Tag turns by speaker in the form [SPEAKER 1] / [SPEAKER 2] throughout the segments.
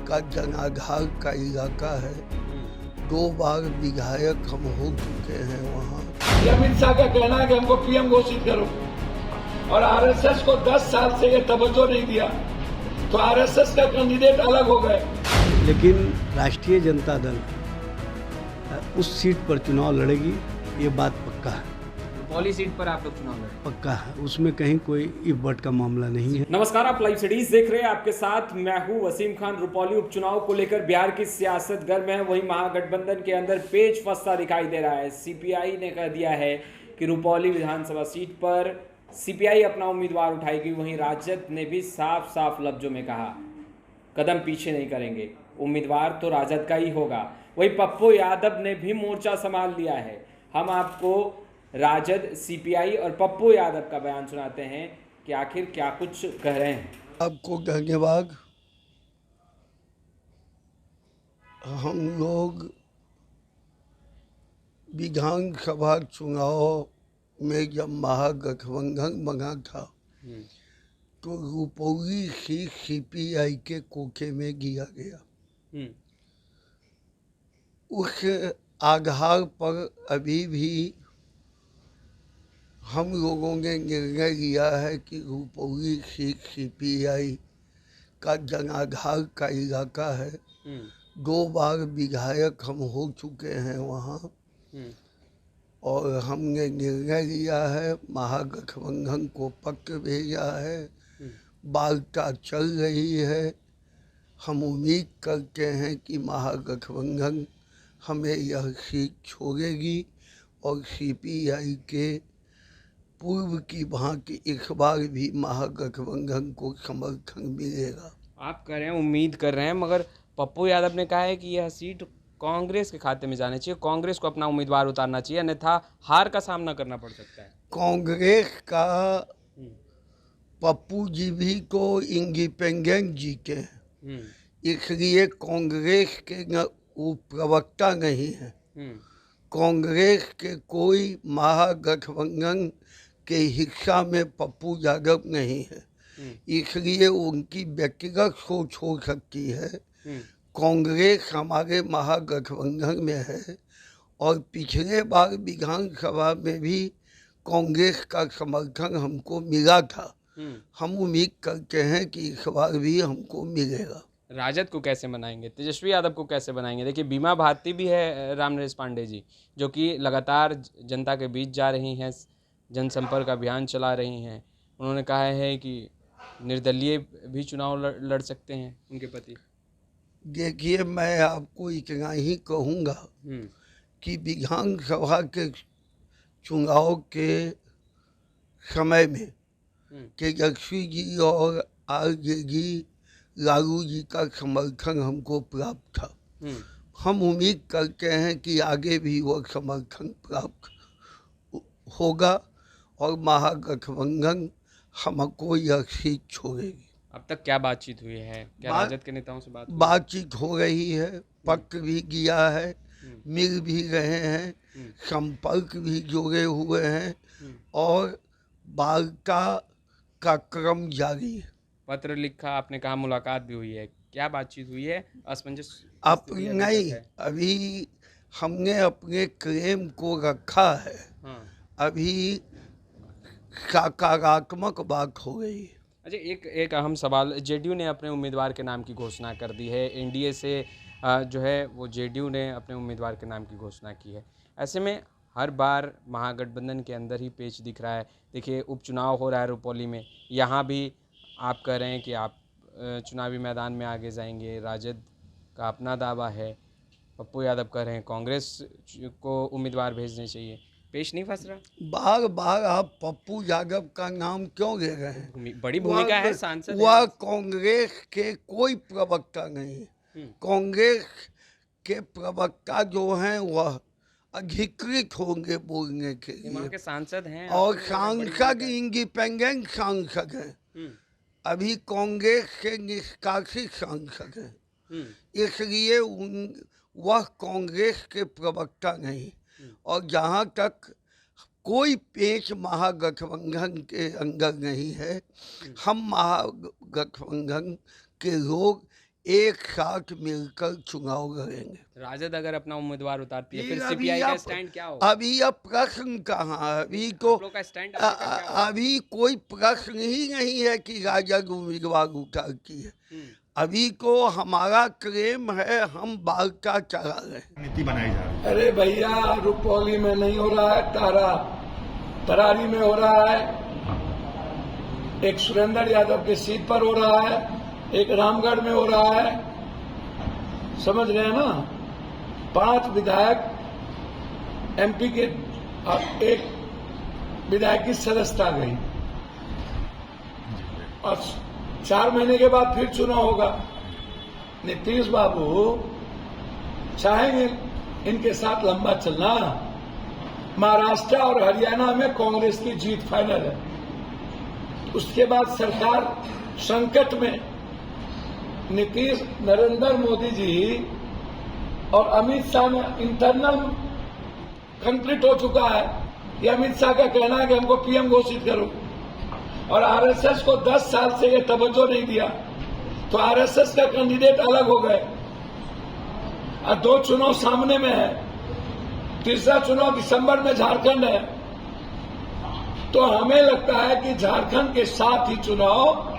[SPEAKER 1] का जनाधार का इलाका है। 2 बार विधायक हम हो चुके हैं वहाँ।
[SPEAKER 2] अमित शाह का कहना है कि हमको पीएम घोषित करो, और आरएसएस को 10 साल से ये तवज्जो नहीं दिया, तो आरएसएस का कैंडिडेट अलग हो गए।
[SPEAKER 1] लेकिन राष्ट्रीय जनता दल उस सीट पर चुनाव लड़ेगी, ये बात पक्का है।
[SPEAKER 3] रुपौली सीट पर आप लोग चुनाव लड़ेंगे?
[SPEAKER 1] पक्का है, उसमें कहीं कोई इफ बट का मामला नहीं है।
[SPEAKER 3] नमस्कार, आप लाइव सिटीज देख रहे हैं। आपके साथ मैं हूं वसीम खान। रुपौली उपचुनाव को लेकर बिहार की सियासत गर्म है। वहीं महागठबंधन के अंदर पेच फंसता दिखाई दे रहा है। सीपीआई ने कह दिया है कि रुपौली विधानसभा सीट पर सीपीआई अपना उम्मीदवार उठाएगी। वहीं राजद ने भी साफ साफ लफ्जों में कहा कदम पीछे नहीं करेंगे, उम्मीदवार तो राजद का ही होगा। वहीं पप्पू यादव ने भी मोर्चा संभाल लिया है। हम आपको राजद, सीपीआई और पप्पू यादव का बयान सुनाते हैं कि आखिर क्या कुछ कह रहे हैं।
[SPEAKER 1] आपको धन्यवाद। हम लोग विधानसभा चुनाव में जब महागठबंधन बना था तो रुपौली सीट सीपीआई के कोटे में दिया गया। उस आधार पर अभी भी हम लोगों ने निर्णय लिया है कि रुपौली सीट सीपीआई का जनाधार का इलाका है। 2 बार विधायक हम हो चुके हैं वहाँ, और हमने निर्णय लिया है, महागठबंधन को पत्र भेजा है, वार्ता चल रही है। हम उम्मीद करते हैं कि महागठबंधन हमें यह सीट छोड़ेगी और सीपीआई के पूर्व की भांति इस बार भी महागठबंधन को समर्थन मिलेगा।
[SPEAKER 3] आप कह रहे हैं, उम्मीद कर रहे हैं, मगर पप्पू यादव ने कहा है कि यह सीट कांग्रेस के खाते में जानी चाहिए, कांग्रेस को अपना उम्मीदवार उतारना चाहिए, अन्यथा हार का सामना करना पड़ सकता है।
[SPEAKER 1] कांग्रेस का पप्पू जी भी तो इंडिपेंडेंट जीते हैं, इसलिए कांग्रेस के वो प्रवक्ता नहीं है। कांग्रेस के कोई महागठबंधन के हिस्सा में पप्पू यादव नहीं है, इसलिए उनकी व्यक्तिगत सोच हो सकती है। कांग्रेस हमारे महागठबंधन में है और पिछले बार विधानसभा में भी कांग्रेस का समर्थन हमको मिला था। हम उम्मीद करते हैं कि इस बार भी हमको मिलेगा।
[SPEAKER 3] राजद को कैसे बनाएंगे, तेजस्वी यादव को कैसे बनाएंगे? देखिए, बीमा भारती भी है रामनरेश पांडे जी, जो कि लगातार जनता के बीच जा रही हैं, जनसंपर्क अभियान चला रही हैं। उन्होंने कहा है कि निर्दलीय भी चुनाव लड़ सकते हैं उनके पति।
[SPEAKER 1] देखिए, मैं आपको इतना ही कहूँगा कि विधानसभा के चुनाव के समय में तेजस्वी जी और आरजेडी लालू जी का समर्थन हमको प्राप्त था। हम उम्मीद करते हैं कि आगे भी वो समर्थन प्राप्त होगा और महागठबंधन हमको यह सीट छोड़ेगी।
[SPEAKER 3] अब तक क्या बातचीत हुई है? क्या राजद के नेताओं से
[SPEAKER 1] बातचीत हो रही है, पत्र भी किया है, मिल भी रहे हैं, संपर्क भी जुड़े हुए हैं और वार्ता का क्रम जारी है।
[SPEAKER 3] पत्र लिखा, आपने कहा मुलाकात भी हुई है, क्या बातचीत हुई है? असमंजस
[SPEAKER 1] नहीं, अभी हमने अपने क्लेम को रखा है। अभी सकारात्मक बात हो गई है।
[SPEAKER 3] अच्छा, एक अहम सवाल, जेडीयू ने अपने उम्मीदवार के नाम की घोषणा कर दी है। एनडीए से जो है वो जेडीयू ने अपने उम्मीदवार के नाम की घोषणा की है। ऐसे में हर बार महागठबंधन के अंदर ही पेच दिख रहा है। देखिए, उपचुनाव हो रहा है रुपौली में, यहाँ भी आप कह रहे हैं कि आप चुनावी मैदान में आगे जाएंगे, राजद का अपना दावा है, पप्पू यादव कह रहे हैं कांग्रेस को उम्मीदवार भेजने चाहिए। पेश नहीं फंस रहा?
[SPEAKER 1] बार बार आप पप्पू यादव का नाम क्यों ले रहे हैं?
[SPEAKER 3] बड़ी भूमिका है, सांसद।
[SPEAKER 1] वह कांग्रेस के कोई प्रवक्ता नहीं। कांग्रेस के प्रवक्ता जो हैं वह अधिकृत होंगे बोलने के लिए।
[SPEAKER 3] वहाँ के सांसद हैं
[SPEAKER 1] और सांसद इंडिपेंडेंट सांसद हैं, अभी कांग्रेस के निष्कासित सांसद हैं, इसलिए वह कांग्रेस के प्रवक्ता नहीं। और जहाँ तक कोई पेच महागठबंधन के अंदर नहीं है, हम महागठबंधन के लोग एक साथ मिलकर चुनाव लड़ेंगे।
[SPEAKER 3] राजद अगर अपना उम्मीदवार उतारती है फिर
[SPEAKER 1] अभी
[SPEAKER 3] सीपीआई का
[SPEAKER 1] अब-
[SPEAKER 3] स्टैंड क्या होगा?
[SPEAKER 1] अभी अब प्रश्न कहाँ है? अभी तो
[SPEAKER 3] आप लोग का स्टैंड अभी तक क्या होगा?
[SPEAKER 1] अभी कोई प्रश्न ही नहीं है कि राजद उम्मीदवार उतारती है। अभी को हमारा क्लेम है, हम बाल का चला रहे हैं।
[SPEAKER 4] नीति बनाई जा रही है।
[SPEAKER 2] अरे भैया, रुपौली में नहीं हो रहा है, तरारी में हो रहा है, एक सुरेंद्र यादव की सीट पर हो रहा है, एक रामगढ़ में हो रहा है, समझ रहे हैं ना। 5 विधायक एमपी के, एक विधायक की सदस्यता गई और 4 महीने के बाद फिर चुनाव होगा। नीतीश बाबू चाहेंगे इनके साथ लंबा चलना। महाराष्ट्र और हरियाणा में कांग्रेस की जीत फाइनल है। उसके बाद सरकार संकट में, नीतीश, नरेंद्र मोदी जी और अमित शाह में इंटरनल कंफ्लिक्ट हो चुका है। ये अमित शाह का कहना है कि हमको पीएम घोषित करो, और आरएसएस को 10 साल से ये तवज्जो नहीं दिया, तो आरएसएस का कैंडिडेट अलग हो गए। और 2 चुनाव सामने में है, तीसरा चुनाव दिसंबर में झारखंड है। तो हमें लगता है कि झारखंड के साथ ही चुनाव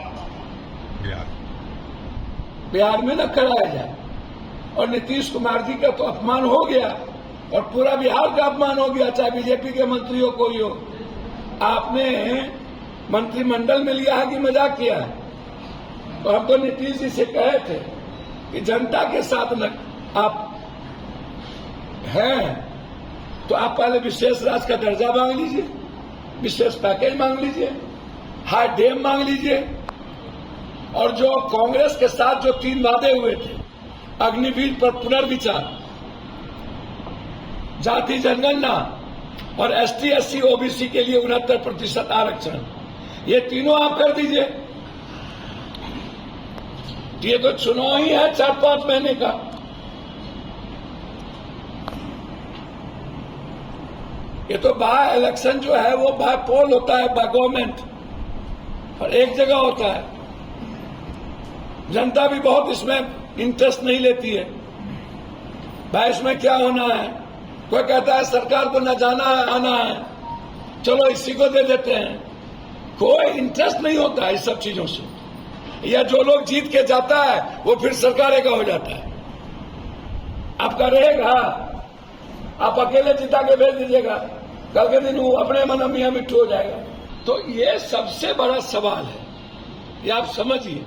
[SPEAKER 2] बिहार में न कराया जाए। और नीतीश कुमार जी का तो अपमान हो गया और पूरा बिहार का अपमान हो गया, चाहे बीजेपी के मंत्रियों को ही हो। आपने मंत्रिमंडल में लिया है कि मजाक किया है? तो हम तो नीतीश जी से कहे थे कि जनता के साथ न आप हैं तो आप पहले विशेष राज्य का दर्जा मांग लीजिए, विशेष पैकेज मांग लीजिए, हाई डैम मांग लीजिए। और जो कांग्रेस के साथ जो 3 वादे हुए थे, अग्निवीर पर पुनर्विचार, जाति जनगणना और ST SC OBC के लिए 69% आरक्षण, ये तीनों आप कर दीजिए। ये तो चुनाव ही है 4-5 महीने का। ये तो बाय इलेक्शन जो है वो बाय पोल होता है, बाय गवर्नमेंट, और एक जगह होता है। जनता भी बहुत इसमें इंटरेस्ट नहीं लेती है। भाई इसमें क्या होना है? कोई कहता है सरकार को न जाना है, आना है, चलो इसी को दे देते हैं। कोई इंटरेस्ट नहीं होता है इस सब चीजों से। या जो लोग जीत के जाता है वो फिर सरकार का हो जाता है। आपका रहेगा, आप अकेले जिता के भेज दीजिएगा, कल के दिन वो अपने मन मियां मिट्टू हो जाएगा। तो ये सबसे बड़ा सवाल है, ये आप समझिए।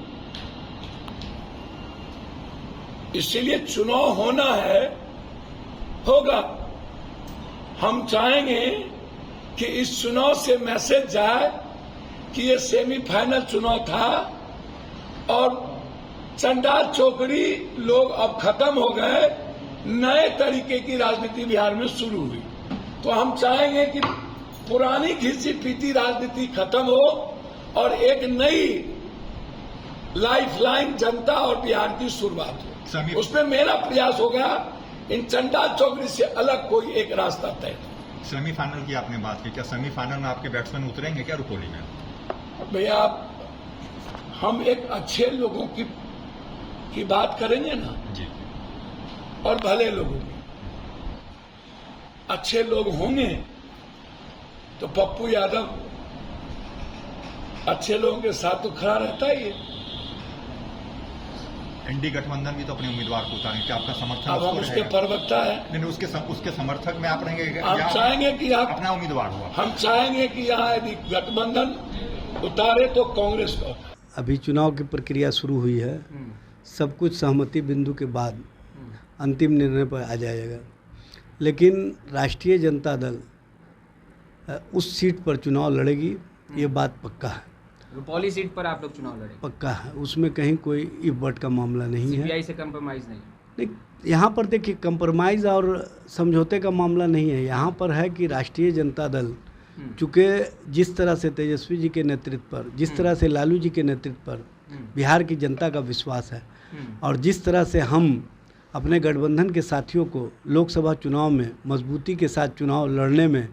[SPEAKER 2] इसीलिए चुनाव होना है, होगा। हम चाहेंगे कि इस चुनाव से मैसेज जाए कि ये सेमीफाइनल चुनाव था और चंडाल चौकड़ी लोग अब खत्म हो गए, नए तरीके की राजनीति बिहार में शुरू हुई। तो हम चाहेंगे कि पुरानी घिसी पीटी राजनीति खत्म हो और एक नई लाइफलाइन जनता और बिहार की शुरुआत हो। उसमें मेरा प्रयास होगा इन चंडाल चौकड़ी से अलग कोई एक रास्ता तय।
[SPEAKER 4] सेमीफाइनल की आपने बात की, क्या सेमीफाइनल में आपके बैट्समैन उतरेंगे क्या रुपौली में?
[SPEAKER 2] भैया हम एक अच्छे लोगों की बात करेंगे ना
[SPEAKER 4] जी,
[SPEAKER 2] और भले लोगों की। अच्छे लोग होंगे तो पप्पू यादव अच्छे लोगों के साथ तो खड़ा रहता ही है।
[SPEAKER 4] एनडी गठबंधन भी तो अपने उम्मीदवार को उतारेंगे, क्या आपका समर्थन?
[SPEAKER 2] अब हम उसके प्रवक्ता है।
[SPEAKER 4] नहीं, उसके समर्थक में आप रहेंगे?
[SPEAKER 2] हम चाहेंगे कि आप
[SPEAKER 4] अपना उम्मीदवार हुआ,
[SPEAKER 2] हम चाहेंगे कि यहाँ यदि गठबंधन उतारे तो कांग्रेस को।
[SPEAKER 5] अभी चुनाव की प्रक्रिया शुरू हुई है, सब कुछ सहमति बिंदु के बाद अंतिम निर्णय पर आ जाएगा। लेकिन राष्ट्रीय जनता दल उस सीट पर चुनाव लड़ेगी, ये बात पक्का है।
[SPEAKER 3] रुपौली सीट पर आप लोग चुनाव लड़ेंगे?
[SPEAKER 5] पक्का है, उसमें कहीं कोई इफ बट का मामला नहीं है।
[SPEAKER 3] सीपीआई से कंप्रोमाइज नहीं?
[SPEAKER 5] यहाँ पर देखिए, कंप्रोमाइज़ और समझौते का मामला नहीं है। यहाँ पर है कि राष्ट्रीय जनता दल, चूँकि जिस तरह से तेजस्वी जी के नेतृत्व पर, जिस तरह से लालू जी के नेतृत्व पर बिहार की जनता का विश्वास है, और जिस तरह से हम अपने गठबंधन के साथियों को लोकसभा चुनाव में मजबूती के साथ चुनाव लड़ने में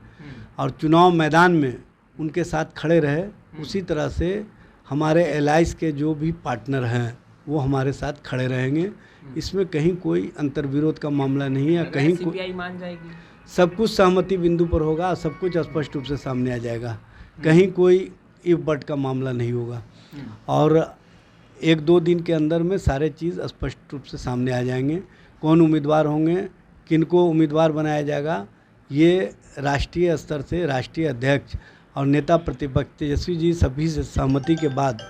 [SPEAKER 5] और चुनाव मैदान में उनके साथ खड़े रहे, उसी तरह से हमारे एलाइज के जो भी पार्टनर हैं वो हमारे साथ खड़े रहेंगे। इसमें कहीं कोई अंतर्विरोध का मामला नहीं है, कहीं
[SPEAKER 3] सीपीआई मान जाएगी।
[SPEAKER 5] सब कुछ सहमति बिंदु पर होगा, सब कुछ स्पष्ट रूप से सामने आ जाएगा, कहीं कोई इफ बट का मामला नहीं होगा और 1-2 दिन के अंदर में सारे चीज़ स्पष्ट रूप से सामने आ जाएंगे। कौन उम्मीदवार होंगे, किनको उम्मीदवार बनाया जाएगा, ये राष्ट्रीय स्तर से राष्ट्रीय अध्यक्ष और नेता प्रतिपक्ष तेजस्वी जी सभी से सहमति के बाद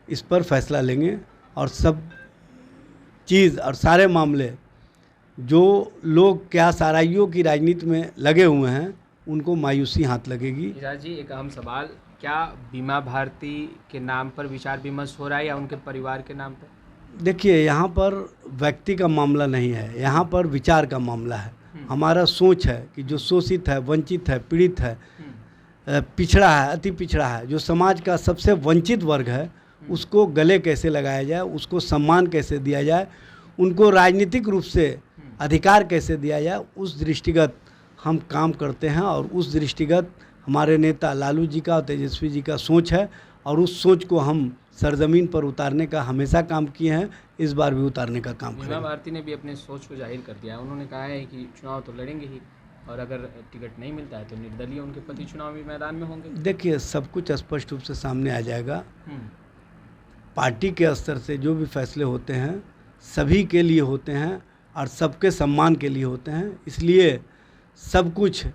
[SPEAKER 5] इस पर फैसला लेंगे और सब चीज़ और सारे मामले जो लोग क्या साराइयों की राजनीति में लगे हुए हैं उनको मायूसी हाथ लगेगी।
[SPEAKER 3] इजाज जी, एक अहम सवाल, क्या बीमा भारती के नाम पर विचार विमर्श हो रहा है या उनके परिवार के नाम पर?
[SPEAKER 5] देखिए, यहाँ पर व्यक्ति का मामला नहीं है, यहाँ पर विचार का मामला है। हमारा सोच है कि जो शोषित है, वंचित है, पीड़ित है, पिछड़ा है, अति पिछड़ा है, जो समाज का सबसे वंचित वर्ग है, उसको गले कैसे लगाया जाए, उसको सम्मान कैसे दिया जाए, उनको राजनीतिक रूप से अधिकार कैसे दिया जाए, उस दृष्टिगत हम काम करते हैं और उस दृष्टिगत हमारे नेता लालू जी का और तेजस्वी जी का सोच है और उस सोच को हम सरजमीन पर उतारने का हमेशा काम किए हैं, इस बार भी उतारने का काम करेंगे।
[SPEAKER 3] बीमा भारती ने भी अपने सोच को जाहिर कर दिया है, उन्होंने कहा है कि चुनाव तो लड़ेंगे ही और अगर टिकट नहीं मिलता है तो निर्दलीय उनके पति चुनावी मैदान में होंगे।
[SPEAKER 5] देखिए, सब कुछ स्पष्ट रूप से सामने आ जाएगा। पार्टी के स्तर से जो भी फैसले होते हैं सभी के लिए होते हैं और सबके सम्मान के लिए होते हैं, इसलिए सब कुछ,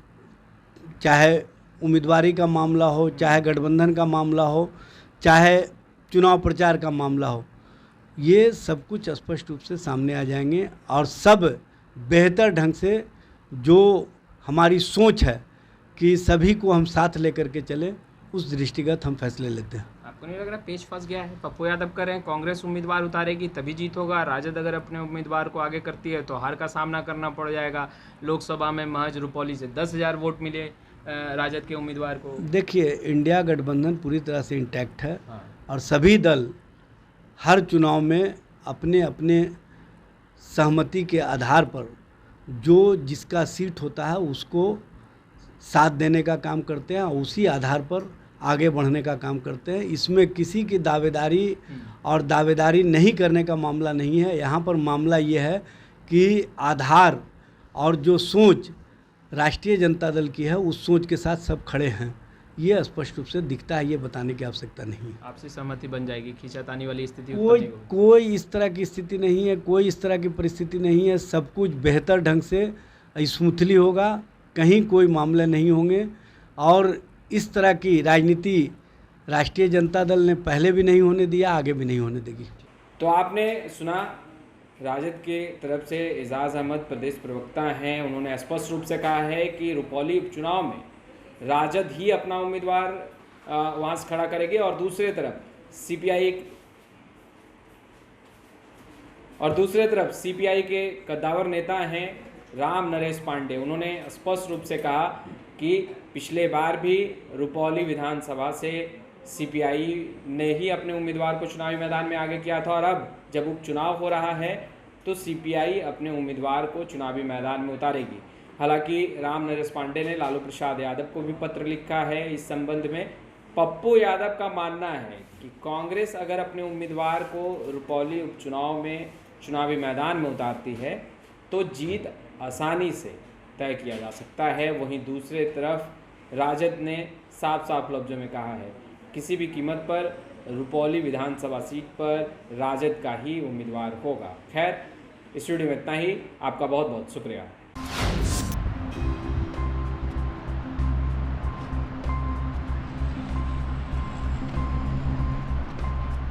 [SPEAKER 5] चाहे उम्मीदवारी का मामला हो, चाहे गठबंधन का मामला हो, चाहे चुनाव प्रचार का मामला हो, ये सब कुछ स्पष्ट रूप से सामने आ जाएंगे और सब बेहतर ढंग से जो हमारी सोच है कि सभी को हम साथ लेकर के चले, उस दृष्टिगत हम फैसले लेते हैं।
[SPEAKER 3] आपको नहीं लग रहा पेच फंस गया है? पप्पू यादव कह रहे हैं कांग्रेस उम्मीदवार उतारेगी तभी जीत होगा, राजद अगर अपने उम्मीदवार को आगे करती है तो हार का सामना करना पड़ जाएगा। लोकसभा में महज रुपौली से 10,000 वोट मिले राजद के उम्मीदवार को।
[SPEAKER 5] देखिए, इंडिया गठबंधन पूरी तरह से इंटैक्ट है
[SPEAKER 3] हाँ।
[SPEAKER 5] और सभी दल हर चुनाव में अपने अपने सहमति के आधार पर जो जिसका सीट होता है उसको साथ देने का काम करते हैं और उसी आधार पर आगे बढ़ने का काम करते हैं। इसमें किसी की दावेदारी और दावेदारी नहीं करने का मामला नहीं है। यहाँ पर मामला ये है कि आधार और जो सोच राष्ट्रीय जनता दल की है उस सोच के साथ सब खड़े हैं, ये स्पष्ट रूप से दिखता है, ये बताने की आवश्यकता नहीं है।
[SPEAKER 3] आपसे सहमति बन जाएगी, खींचातानी वाली स्थिति
[SPEAKER 5] कोई इस तरह की स्थिति नहीं है, कोई इस तरह की परिस्थिति नहीं है। सब कुछ बेहतर ढंग से स्मूथली होगा, कहीं कोई मामले नहीं होंगे और इस तरह की राजनीति राष्ट्रीय जनता दल ने पहले भी नहीं होने दिया, आगे भी नहीं होने देगी।
[SPEAKER 3] तो आपने सुना, राजद के तरफ से एजाज अहमद प्रदेश प्रवक्ता हैं, उन्होंने स्पष्ट रूप से कहा है कि रुपौली उपचुनाव में राजद ही अपना उम्मीदवार वहाँ से खड़ा करेगी और दूसरी तरफ सीपीआई के कद्दावर नेता हैं राम नरेश पांडे, उन्होंने स्पष्ट रूप से कहा कि पिछले बार भी रुपौली विधानसभा से सीपीआई ने ही अपने उम्मीदवार को चुनावी मैदान में आगे किया था और अब जब उपचुनाव हो रहा है तो सीपीआई अपने उम्मीदवार को चुनावी मैदान में उतारेगी। हालांकि राम नरेश पांडे ने लालू प्रसाद यादव को भी पत्र लिखा है इस संबंध में। पप्पू यादव का मानना है कि कांग्रेस अगर अपने उम्मीदवार को रुपौली उपचुनाव में चुनावी मैदान में उतारती है तो जीत आसानी से तय किया जा सकता है। वहीं दूसरे तरफ राजद ने साफ साफ लफ्ज़ों में कहा है किसी भी कीमत पर रुपौली विधानसभा सीट पर राजद का ही उम्मीदवार होगा। खैर, इस वीडियो में इतना ही। आपका बहुत बहुत शुक्रिया।